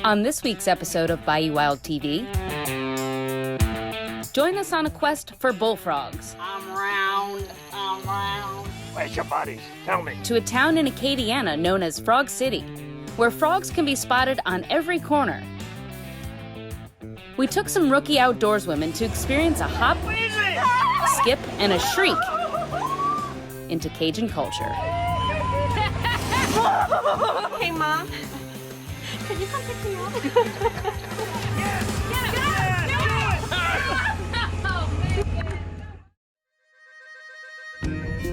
On this week's episode of Bayou Wild TV, join us on a quest for bullfrogs. I'm round. Where's your buddies? Tell me. To a town in Acadiana known as Frog City, where frogs can be spotted on every corner. We took some rookie outdoorswomen to experience a hop, skip, and a shriek into Cajun culture. Hey, Mom. Can you come pick me up?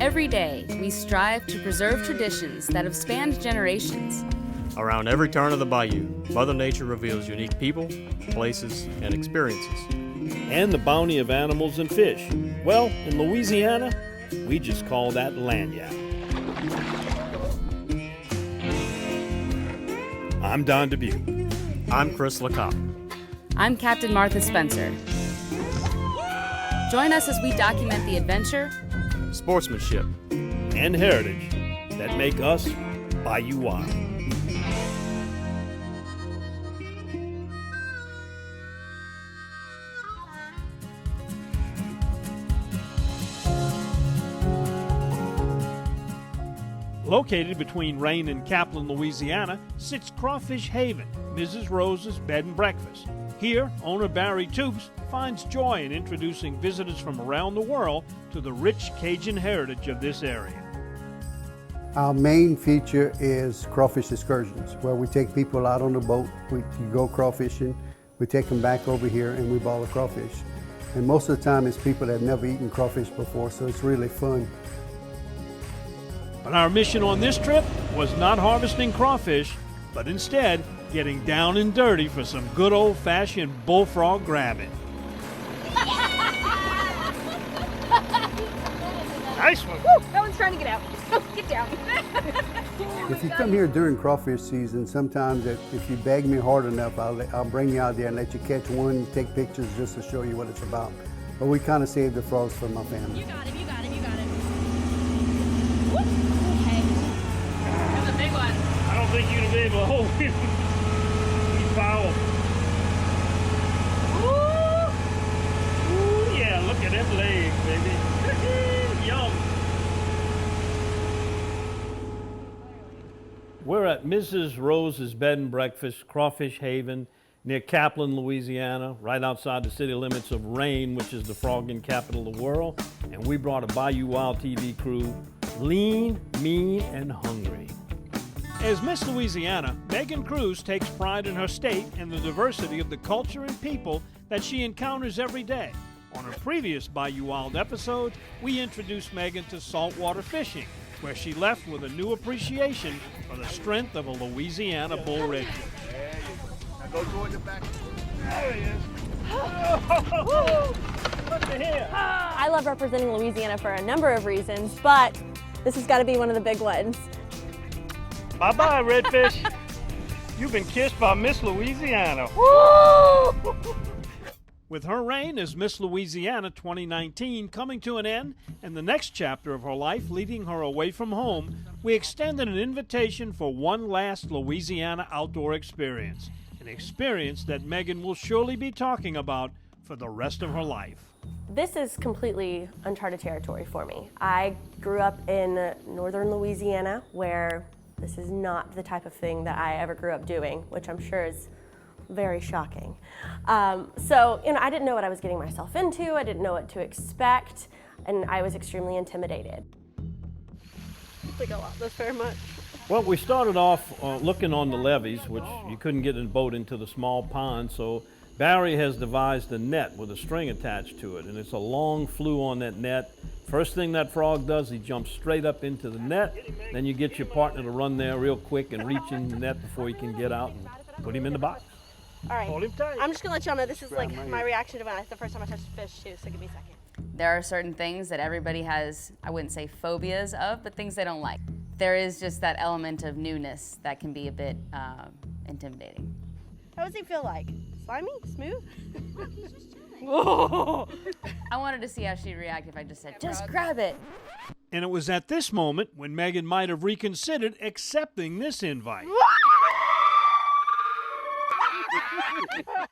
Every day, we strive to preserve traditions that have spanned generations. Around every turn of the bayou, Mother Nature reveals unique people, places, and experiences. And the bounty of animals and fish. Well, in Louisiana, we just call that lagniappe. I'm Don Dubuque. I'm Chris LeCoq. I'm Captain Martha Spencer. Join us as we document the adventure, Sportsmanship, And heritage that make us Bayou Wild. Located between Rayne and Kaplan, Louisiana, sits Crawfish Haven, Mrs. Rose's bed and breakfast. Here, owner Barry Toops finds joy in introducing visitors from around the world to the rich Cajun heritage of this area. Our main feature is crawfish excursions, where we take people out on the boat, we go crawfishing, we take them back over here and we ball a crawfish. And most of the time it's people that have never eaten crawfish before, so it's really fun. But our mission on this trip was not harvesting crawfish, but instead getting down and dirty for some good old-fashioned bullfrog grabbing. Nice one. Woo, that one's trying to get out. Get down. If you come here during crawfish season, sometimes if you beg me hard enough, I'll bring you out there and let you catch one and take pictures just to show you what it's about. But we kind of save the frogs for my family. You got him, you got him, you got him. Woo. Okay. That's a big one. I don't think you're going to be able to hold him. He's foul. Ooh, yeah, look at them legs, baby. Yum. We're at Mrs. Rose's bed and breakfast, Crawfish Haven, near Kaplan, Louisiana, right outside the city limits of Rayne, which is the frogging capital of the world. And we brought a Bayou Wild TV crew, lean, mean, and hungry. As Miss Louisiana, Meagan Crews takes pride in her state and the diversity of the culture and people that she encounters every day. On a previous Bayou Wild episode, we introduced Meagan to saltwater fishing, where she left with a new appreciation for the strength of a Louisiana bull redfish. There you go. Now go toward the back. There he is. Look at here. I love representing Louisiana for a number of reasons, but this has got to be one of the big ones. Bye-bye, redfish. You've been kissed by Miss Louisiana. Woo! With her reign as Miss Louisiana 2019 coming to an end and the next chapter of her life leading her away from home, we extended an invitation for one last Louisiana outdoor experience, an experience that Meagan will surely be talking about for the rest of her life. This is completely uncharted territory for me. I grew up in northern Louisiana, where this is not the type of thing that I ever grew up doing, which I'm sure is very shocking. So, I didn't know what I was getting myself into. I didn't know what to expect, and I was extremely intimidated. I think I love this very much. Well, we started off looking on the levees, which you couldn't get a boat into the small pond, so Barry has devised a net with a string attached to it, and it's a long flew on that net. First thing that frog does, he jumps straight up into the net. Then you get your partner to run there real quick and reach in the net before he can get out and put him in the box. All right, Hold him tight. I'm just gonna let y'all know this is like my reaction to the first time I touched a fish too, so give me a second. There are certain things that everybody has, I wouldn't say phobias of, but things they don't like. There is just that element of newness that can be a bit intimidating. How does he feel like? Slimy? Smooth? I wanted to see how she'd react if I just said, just grab it. And it was at this moment when Meagan might have reconsidered accepting this invite.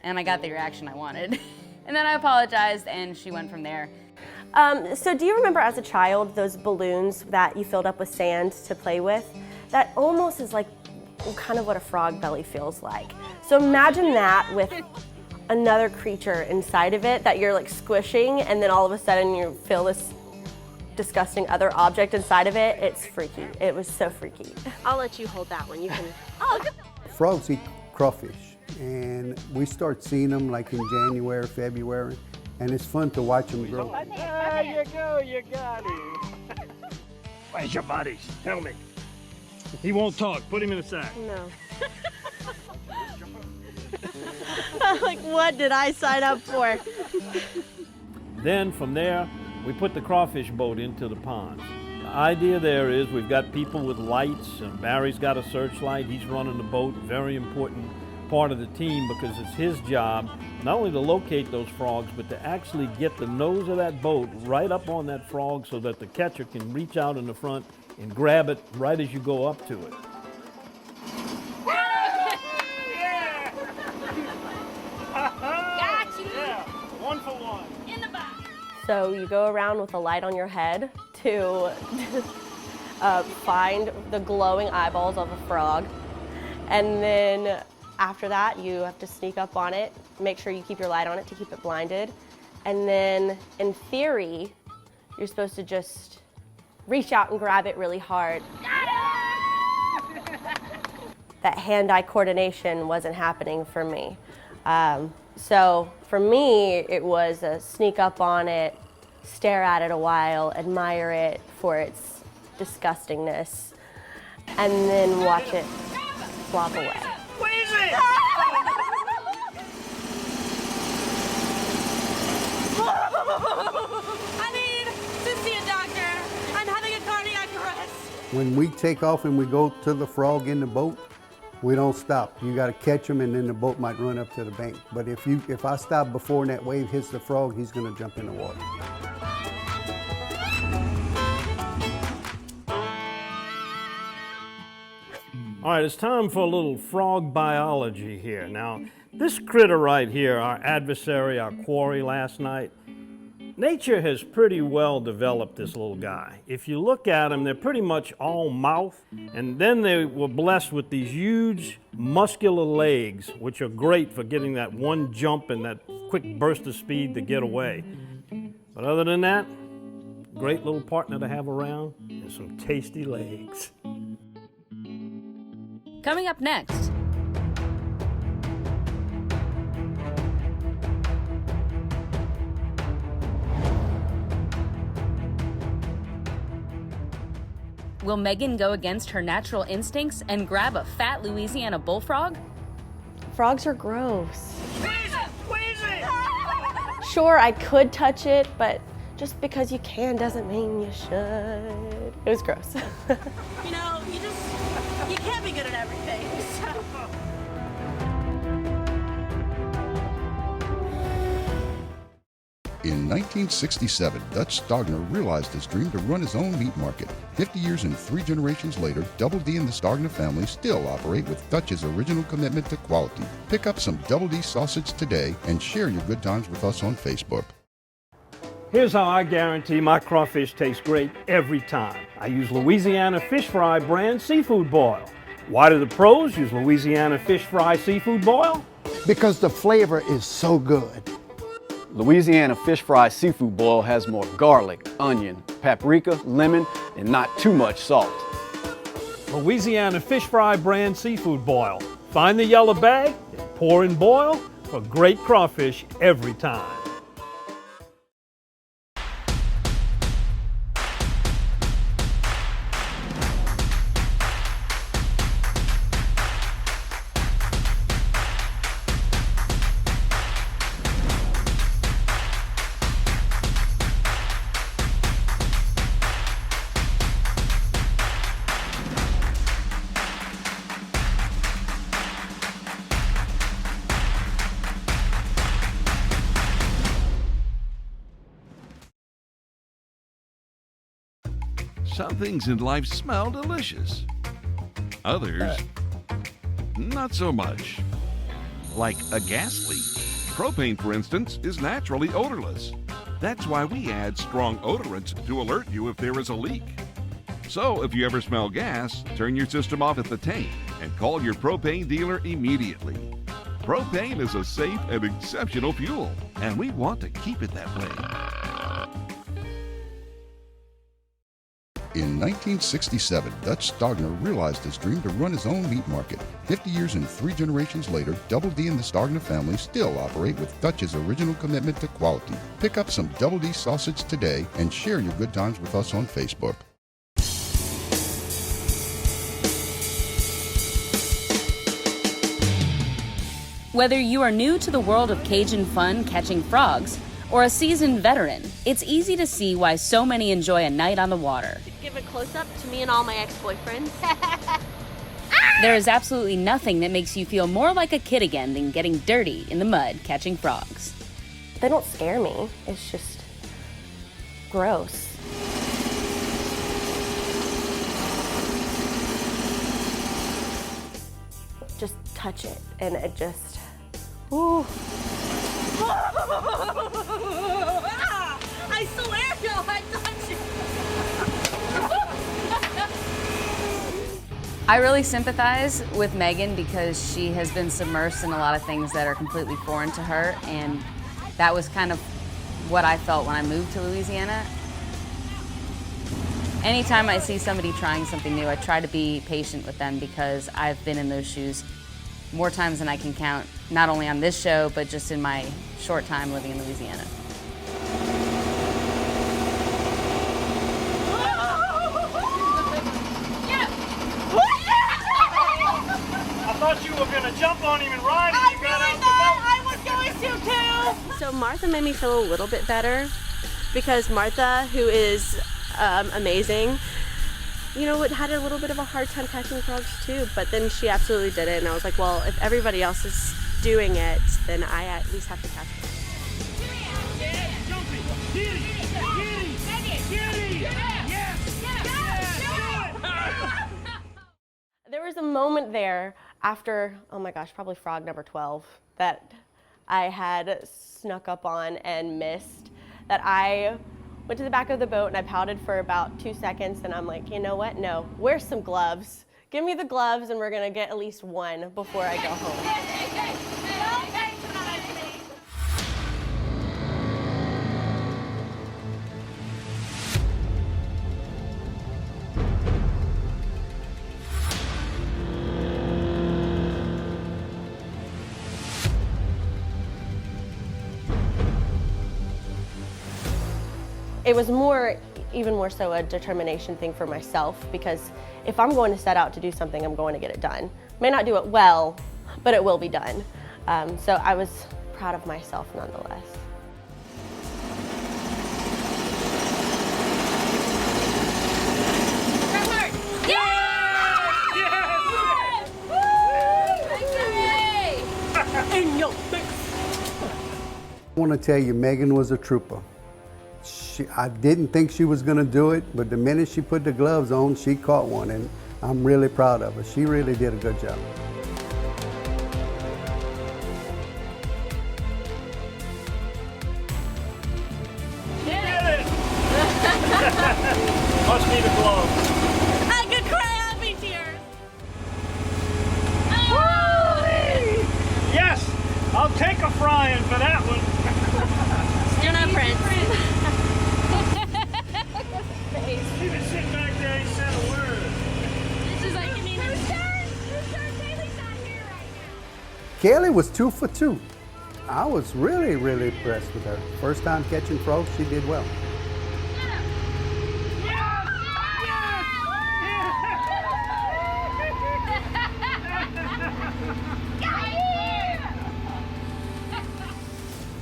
And I got the reaction I wanted. And then I apologized, and she went from there. So do you remember as a child those balloons that you filled up with sand to play with? That almost is like kind of what a frog belly feels like. So imagine that with another creature inside of it that you're like squishing, and then all of a sudden you feel this disgusting other object inside of it. It's freaky. It was so freaky. I'll let you hold that one. You can. Frogs eat crawfish, and we start seeing them like in January, February, and it's fun to watch them grow. There you go, you got him. Where's your buddies? Tell me. He won't talk. Put him in a sack. No. Like, what did I sign up for? Then from there, we put the crawfish boat into the ponds. The idea there is we've got people with lights, and Barry's got a searchlight. He's running the boat, very important part of the team, because it's his job not only to locate those frogs, but to actually get the nose of that boat right up on that frog so that the catcher can reach out in the front and grab it right as you go up to it. Got you! Yeah, 1 for 1. In the box. So you go around with a light on your head to find the glowing eyeballs of a frog. And then after that, you have to sneak up on it, make sure you keep your light on it to keep it blinded. And then in theory, you're supposed to just reach out and grab it really hard. That hand-eye coordination wasn't happening for me. So for me, it was a sneak up on it, stare at it a while, admire it for its disgustingness, and then watch it flop away. Squeeze it! I need to see a doctor. I'm having a cardiac arrest. When we take off and we go to the frog in the boat, we don't stop. You got to catch him, and then the boat might run up to the bank. But if I stop before that wave hits the frog, he's going to jump in the water. All right, it's time for a little frog biology here. Now, this critter right here, our adversary, our quarry last night, nature has pretty well developed this little guy. If you look at them, they're pretty much all mouth, and then they were blessed with these huge muscular legs, which are great for getting that one jump and that quick burst of speed to get away. But other than that, great little partner to have around and some tasty legs. Coming up next. Will Meagan go against her natural instincts and grab a fat Louisiana bullfrog? Frogs are gross. Squeeze it! Squeeze it! Sure, I could touch it, but just because you can doesn't mean you should. It was gross. You know, you can't be good at everything. So. In 1967, Dutch Stogner realized his dream to run his own meat market. 50 years and 3 generations later, Double D and the Stogner family still operate with Dutch's original commitment to quality. Pick up some Double D sausage today and share your good times with us on Facebook. Here's how I guarantee my crawfish tastes great every time. I use Louisiana Fish Fry brand seafood boil. Why do the pros use Louisiana Fish Fry seafood boil? Because the flavor is so good. Louisiana Fish Fry Seafood Boil has more garlic, onion, paprika, lemon, and not too much salt. Louisiana Fish Fry brand seafood boil. Find the yellow bag and pour and boil for great crawfish every time. Some things in life smell delicious. Others, not so much. like a gas leak. Propane, for instance, is naturally odorless. That's why we add strong odorants to alert you if there is a leak. So if you ever smell gas, turn your system off at the tank and call your propane dealer immediately. Propane is a safe and exceptional fuel, and we want to keep it that way. In 1967, Dutch Stogner realized his dream to run his own meat market. 50 years and 3 generations later, Double D and the Stogner family still operate with Dutch's original commitment to quality. Pick up some Double D sausage today and share your good times with us on Facebook. Whether you are new to the world of Cajun fun catching frogs or a seasoned veteran, it's easy to see why so many enjoy a night on the water. Give a close-up to me and all my ex-boyfriends. There is absolutely nothing that makes you feel more like a kid again than getting dirty in the mud catching frogs. They don't scare me. It's just gross. Just touch it and it just, ooh. I swear to God, I touched you. I really sympathize with Meagan because she has been submersed in a lot of things that are completely foreign to her, and that was kind of what I felt when I moved to Louisiana. Anytime I see somebody trying something new, I try to be patient with them because I've been in those shoes more times than I can count, not only on this show, but just in my short time living in Louisiana. I thought you were gonna jump on him and ride him. You got out the boat. I was going to too. So Martha made me feel a little bit better because Martha, who is amazing, you know, had a little bit of a hard time catching frogs too, but then she absolutely did it, and I was like, well, if everybody else is doing it, then I at least have to catch them. There was a moment there after, oh my gosh, probably frog number 12 that I had snuck up on and missed, that I went to the back of the boat and I pouted for about 2 seconds, and I'm like, you know what, no, wear some gloves. Give me the gloves and we're gonna get at least one before I go home. It was even more so a determination thing for myself, because if I'm going to set out to do something, I'm going to get it done. May not do it well, but it will be done. So I was proud of myself nonetheless. I want to tell you, Meagan was a trooper. I didn't think she was going to do it, but the minute she put the gloves on, she caught one, and I'm really proud of her. She really did a good job. Get it! Must be the gloves. I could cry happy tears. Yes! I'll take a frying for that one. You're not Prince. He was sitting back there, he said a word. This is like, whose turn? Kaylee's not here right now. Kaylee was 2 for 2. I was really, really impressed with her. First time catching frogs, she did well.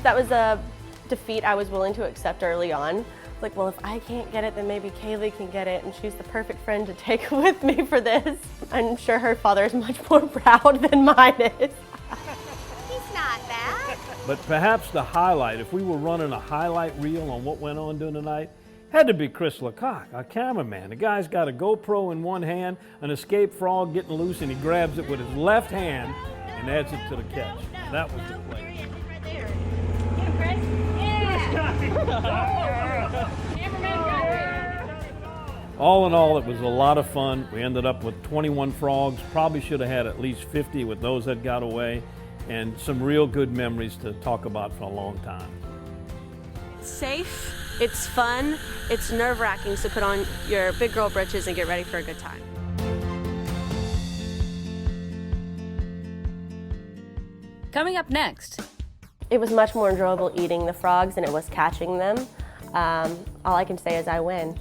That was a defeat I was willing to accept early on. Like, well, if I can't get it, then maybe Kaylee can get it, and she's the perfect friend to take with me for this. I'm sure her father is much more proud than mine is. He's not bad. But perhaps the highlight, if we were running a highlight reel on what went on during the night, had to be Chris Lecoq, our cameraman. The guy's got a GoPro in one hand, an escaped frog getting loose, and he grabs it with his left hand and adds it to the catch. That was the play. Right there. Get him, Chris. Yeah. Cameraman, right. All in all, it was a lot of fun. We ended up with 21 frogs. Probably should have had at least 50 with those that got away, and some real good memories to talk about for a long time. It's safe, it's fun, it's nerve-wracking, so put on your big girl britches and get ready for a good time. Coming up next. It was much more enjoyable eating the frogs than it was catching them. All I can say is I win.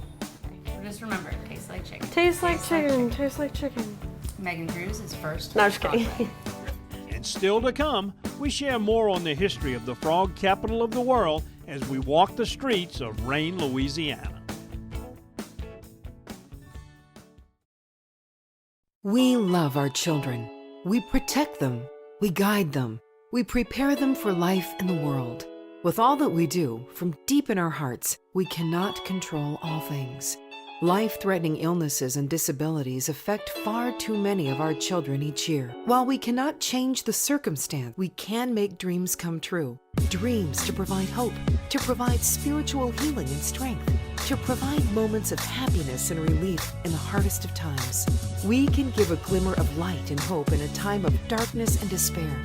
Just remember, it tastes like chicken. Tastes like chicken, tastes like chicken. Meagan Crews is first. No, I'm just kidding. And still to come, we share more on the history of the frog capital of the world as we walk the streets of Rain, Louisiana. We love our children. We protect them. We guide them. We prepare them for life in the world. With all that we do, from deep in our hearts, we cannot control all things. Life-threatening illnesses and disabilities affect far too many of our children each year. While we cannot change the circumstance, we can make dreams come true. Dreams to provide hope, to provide spiritual healing and strength, to provide moments of happiness and relief in the hardest of times. We can give a glimmer of light and hope in a time of darkness and despair.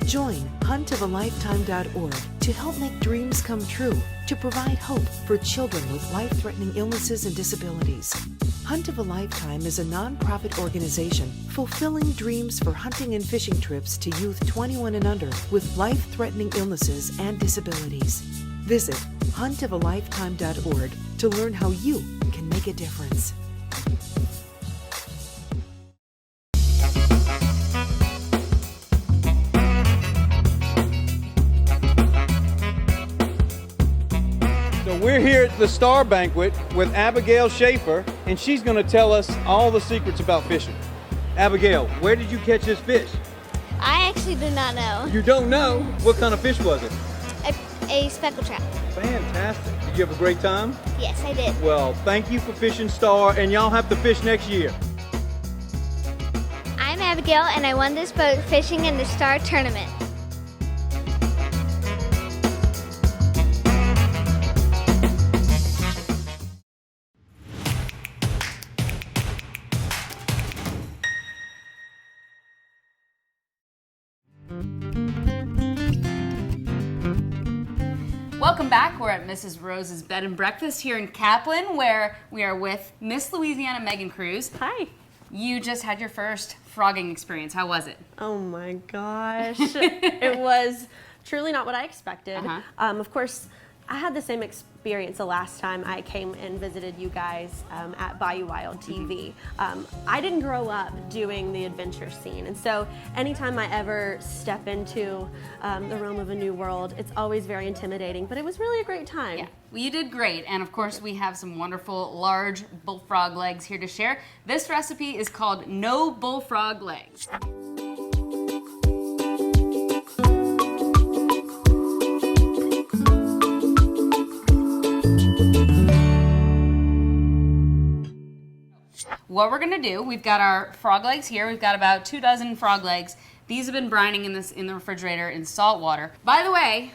Join huntofalifetime.org to help make dreams come true, to provide hope for children with life-threatening illnesses and disabilities. Hunt of a Lifetime is a nonprofit organization fulfilling dreams for hunting and fishing trips to youth 21 and under with life-threatening illnesses and disabilities. Visit huntofalifetime.org to learn how you can make a difference. We're here at the Star Banquet with Abigail Schaefer, and she's going to tell us all the secrets about fishing. Abigail, where did you catch this fish? I actually do not know. You don't know? What kind of fish was it? A speckled trout. Fantastic. Did you have a great time? Yes, I did. Well, thank you for fishing Star, and y'all have to fish next year. I'm Abigail, and I won this boat fishing in the Star Tournament. Welcome back. We're at Mrs. Rose's Bed and Breakfast here in Kaplan, where we are with Miss Louisiana Meagan Crews. Hi. You just had your first frogging experience. How was it? Oh my gosh. It was truly not what I expected. Of course, I had the same experience the last time I came and visited you guys at Bayou Wild TV. I didn't grow up doing the adventure scene, and so anytime I ever step into the realm of a new world, it's always very intimidating, but it was really a great time. Yeah, well, you did great, and of course we have some wonderful large bullfrog legs here to share. This recipe is called No Bullfrog Legs. What we're gonna do, we've got our frog legs here. We've got about 2 dozen frog legs. These have been brining in the refrigerator in salt water. By the way,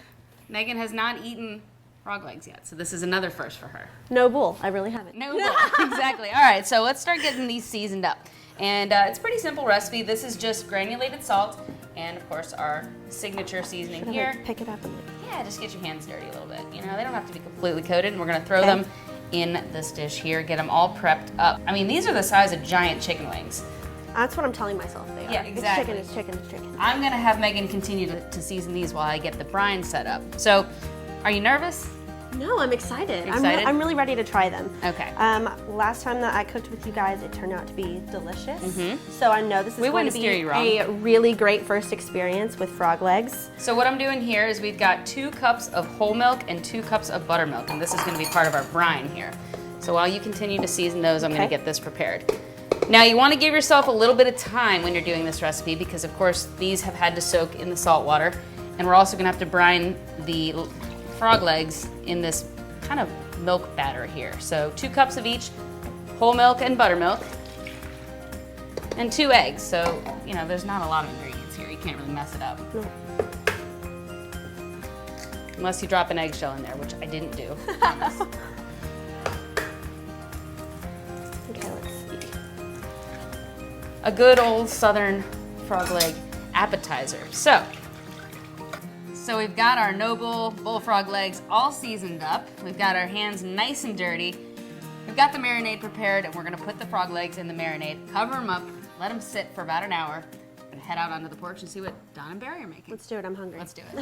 Meagan has not eaten frog legs yet, so this is another first for her. No bull, I really haven't. No bull, exactly. All right, so let's start getting these seasoned up. And it's a pretty simple recipe. This is just granulated salt and of course our signature seasoning here. Like, pick it up and yeah, just get your hands dirty a little bit. You know, they don't have to be completely coated, and we're gonna throw them in this dish here, get them all prepped up. I mean, these are the size of giant chicken wings. That's what I'm telling myself they are. Yeah, exactly. It's chicken, it's chicken, it's chicken. I'm gonna have Meagan continue to season these while I get the brine set up. So, are you nervous? No, I'm excited. Excited? I'm really ready to try them. Okay. Last time that I cooked with you guys, it turned out to be delicious. So I know this is going to be a really great first experience with frog legs. So what I'm doing here is we've got 2 cups of whole milk and 2 cups of buttermilk, and this is going to be part of our brine here. So while you continue to season those, I'm going to get this prepared. Now you want to give yourself a little bit of time when you're doing this recipe because of course these have had to soak in the salt water, and we're also going to have to brine the frog legs in this kind of milk batter here. So 2 cups of each, whole milk and buttermilk, and 2 eggs. So, you know, there's not a lot of ingredients here. You can't really mess it up. No. Unless you drop an eggshell in there, which I didn't do, I promise. Okay, let's see. A good old southern frog leg appetizer. So we've got our noble bullfrog legs all seasoned up. We've got our hands nice and dirty. We've got the marinade prepared, and we're gonna put the frog legs in the marinade, cover them up, let them sit for about an hour, and head out onto the porch and see what Don and Barry are making. Let's do it, I'm hungry. Let's do it.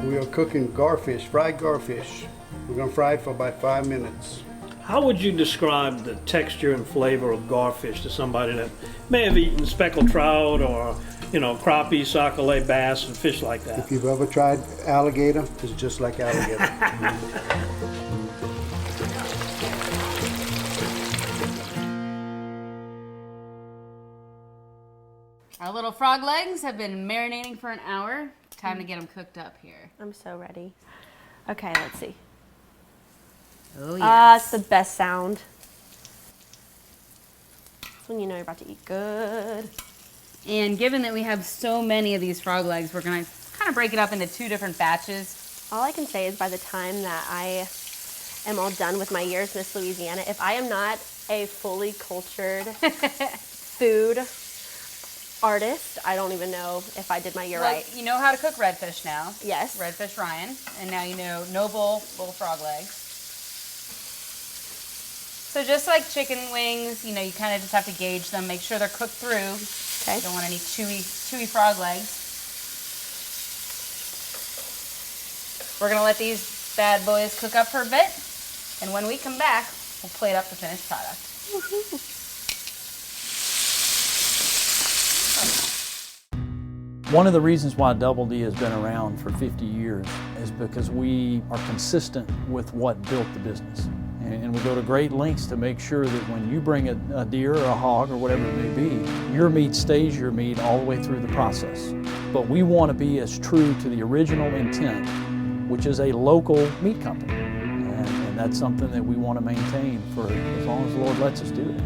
We are cooking garfish, fried garfish. We're gonna fry it for about 5 minutes. How would you describe the texture and flavor of garfish to somebody that may have eaten speckled trout or, you know, crappie, sac-a-lait, bass, and fish like that? If you've ever tried alligator, it's just like alligator. Our little frog legs have been marinating for an hour. Time to get them cooked up here. I'm so ready. Okay, let's see. Oh, It's the best sound. That's when you know you're about to eat good. And given that we have so many of these frog legs, we're gonna kind of break it up into 2 different batches. All I can say is by the time that I am all done with my years, Miss Louisiana, if I am not a fully cultured food artist, I don't even know if I did my year right. You know how to cook redfish now. Yes. Redfish Ryan. And now you know noble bullfrog legs. So just like chicken wings, you know, you kind of just have to gauge them, make sure they're cooked through. Okay. You don't want any chewy frog legs. We're gonna let these bad boys cook up for a bit, and when we come back, we'll plate up the finished product. One of the reasons why Double D has been around for 50 years is because we are consistent with what built the business. And we go to great lengths to make sure that when you bring a deer or a hog or whatever it may be, your meat stays your meat all the way through the process. But we want to be as true to the original intent, which is a local meat company. And that's something that we want to maintain for as long as the Lord lets us do it.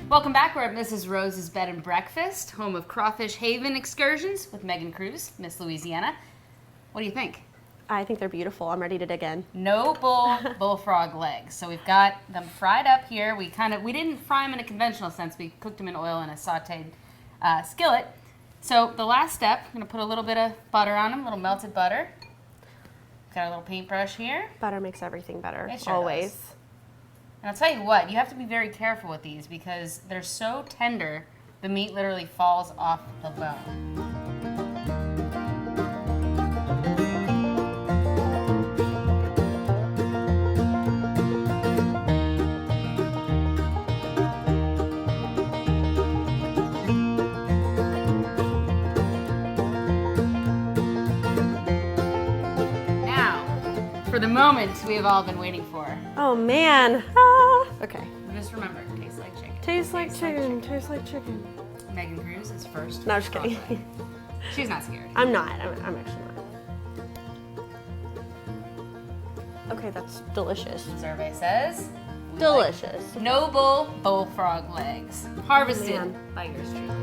Welcome back. We're at Mrs. Rose's Bed and Breakfast, home of Crawfish Haven excursions with Meagan Crews, Miss Louisiana. What do you think? I think they're beautiful. I'm ready to dig in. Noble bullfrog legs. So we've got them fried up here. We didn't fry them in a conventional sense. We cooked them in oil in a sauteed skillet. So the last step, I'm gonna put a little bit of butter on them, a little melted butter. Got a little paintbrush here. Butter makes everything better, It sure always. does. And I'll tell you what, you have to be very careful with these because they're so tender, the meat literally falls off the bone. For the moment we have all been waiting for. Oh man. Ah. Okay. Just remember, it tastes like chicken. Tastes like chicken. Tastes like chicken. Meagan Crews is first. No, just kidding. She's not scared. I'm not. I'm actually not. Okay, that's delicious. Survey says. Delicious. Like noble bullfrog legs. Harvested by yours truly.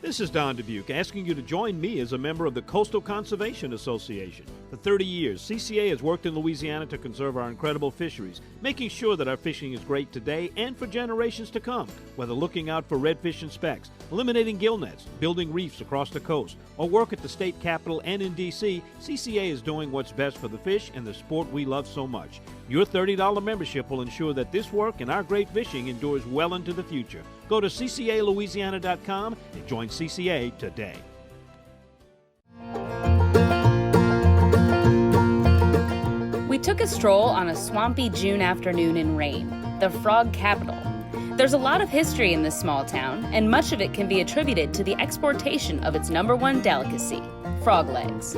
This is Don Dubuque asking you to join me as a member of the Coastal Conservation Association. For 30 years, CCA has worked in Louisiana to conserve our incredible fisheries, making sure that our fishing is great today and for generations to come. Whether looking out for redfish and specks, eliminating gill nets, building reefs across the coast, or work at the state capitol and in D.C., CCA is doing what's best for the fish and the sport we love so much. Your $30 membership will ensure that this work and our great fishing endures well into the future. Go to ccalouisiana.com and join CCA today. We took a stroll on a swampy June afternoon in rain, the frog capital. There's a lot of history in this small town, and much of it can be attributed to the exportation of its #1 delicacy, frog legs.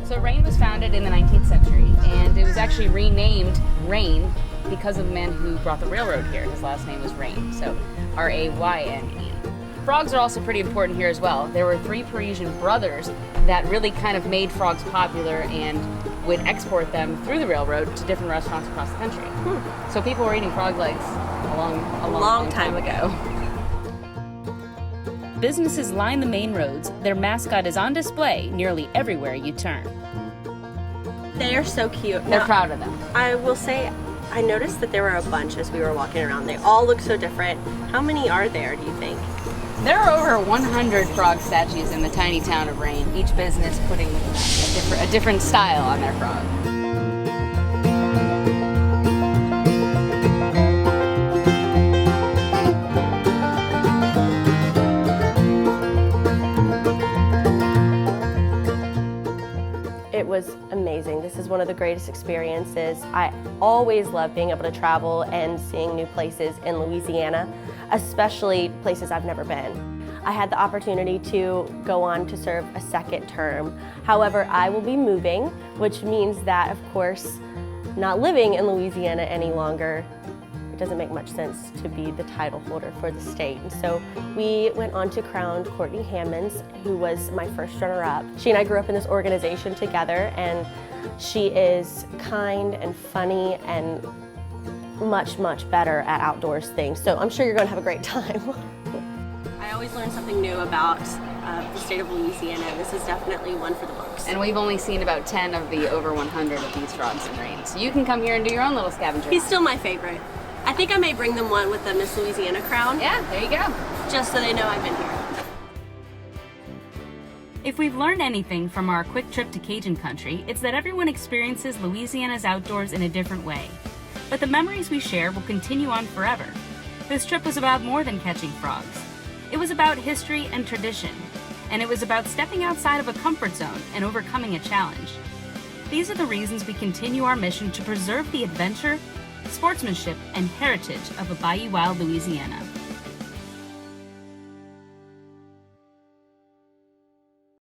So Rain was founded in the 19th century, and it was actually renamed Rain because of the man who brought the railroad here. His last name was Rain, so R-A-Y-N-E. Frogs are also pretty important here as well. There were 3 Parisian brothers that really kind of made frogs popular and would export them through the railroad to different restaurants across the country. So people were eating frog legs a long time ago. Businesses line the main roads. Their mascot is on display nearly everywhere you turn. They are so cute. They're proud of them. I will say, I noticed that there were a bunch as we were walking around. They all look so different. How many are there, do you think? There are over 100 frog statues in the tiny town of Rain, each business putting a different style on their frog. It was amazing. This is one of the greatest experiences. I always love being able to travel and seeing new places in Louisiana, especially places I've never been. I had the opportunity to go on to serve a second term. However, I will be moving, which means that, of course, not living in Louisiana any longer, it doesn't make much sense to be the title holder for the state. And so we went on to crown Courtney Hammonds, who was my first runner-up. She and I grew up in this organization together, and she is kind and funny and much, much better at outdoors things. So I'm sure you're going to have a great time. I always learn something new about the state of Louisiana. This is definitely one for the books. And we've only seen about 10 of the over 100 of these frogs in Rain. So you can come here and do your own little scavenger. He's still my favorite. I think I may bring them one with the Miss Louisiana crown. Yeah, there you go. Just so they know I've been here. If we've learned anything from our quick trip to Cajun country, it's that everyone experiences Louisiana's outdoors in a different way. But the memories we share will continue on forever. This trip was about more than catching frogs. It was about history and tradition, and it was about stepping outside of a comfort zone and overcoming a challenge. These are the reasons we continue our mission to preserve the adventure, sportsmanship, and heritage of a Bayou Wild Louisiana.